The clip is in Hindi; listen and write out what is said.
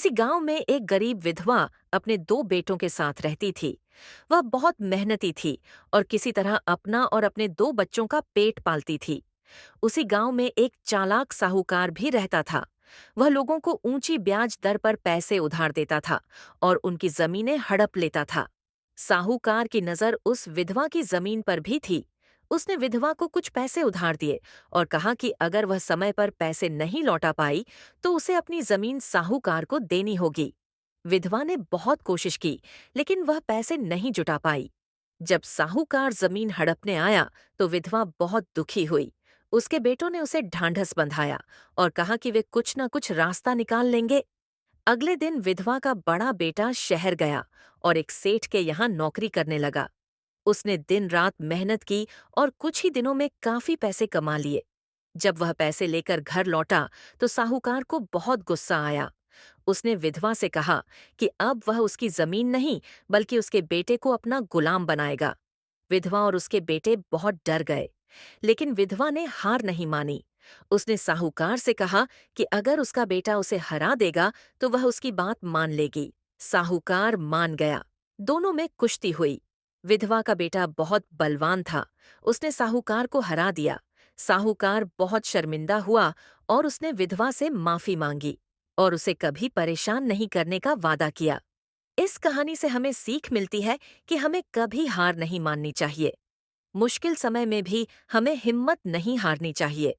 किसी गांव में एक गरीब विधवा अपने दो बेटों के साथ रहती थी। वह बहुत मेहनती थी और किसी तरह अपना और अपने दो बच्चों का पेट पालती थी। उसी गांव में एक चालाक साहूकार भी रहता था। वह लोगों को ऊंची ब्याज दर पर पैसे उधार देता था और उनकी जमीनें हड़प लेता था। साहूकार की नजर उस विधवा की जमीन पर भी थी। उसने विधवा को कुछ पैसे उधार दिए और कहा कि अगर वह समय पर पैसे नहीं लौटा पाई तो उसे अपनी जमीन साहूकार को देनी होगी। विधवा ने बहुत कोशिश की, लेकिन वह पैसे नहीं जुटा पाई। जब साहूकार जमीन हड़पने आया तो विधवा बहुत दुखी हुई। उसके बेटों ने उसे ढांढस बंधाया और कहा कि वे कुछ न कुछ रास्ता निकाल लेंगे। अगले दिन विधवा का बड़ा बेटा शहर गया और एक सेठ के यहाँ नौकरी करने लगा। उसने दिन रात मेहनत की और कुछ ही दिनों में काफी पैसे कमा लिए। जब वह पैसे लेकर घर लौटा तो साहूकार को बहुत गुस्सा आया। उसने विधवा से कहा कि अब वह उसकी जमीन नहीं बल्कि उसके बेटे को अपना गुलाम बनाएगा। विधवा और उसके बेटे बहुत डर गए, लेकिन विधवा ने हार नहीं मानी। उसने साहूकार से कहा कि अगर उसका बेटा उसे हरा देगा तो वह उसकी बात मान लेगी। साहूकार मान गया। दोनों में कुश्ती हुई। विधवा का बेटा बहुत बलवान था। उसने साहूकार को हरा दिया। साहूकार बहुत शर्मिंदा हुआ और उसने विधवा से माफी मांगी और उसे कभी परेशान नहीं करने का वादा किया। इस कहानी से हमें सीख मिलती है कि हमें कभी हार नहीं माननी चाहिए। मुश्किल समय में भी हमें हिम्मत नहीं हारनी चाहिए।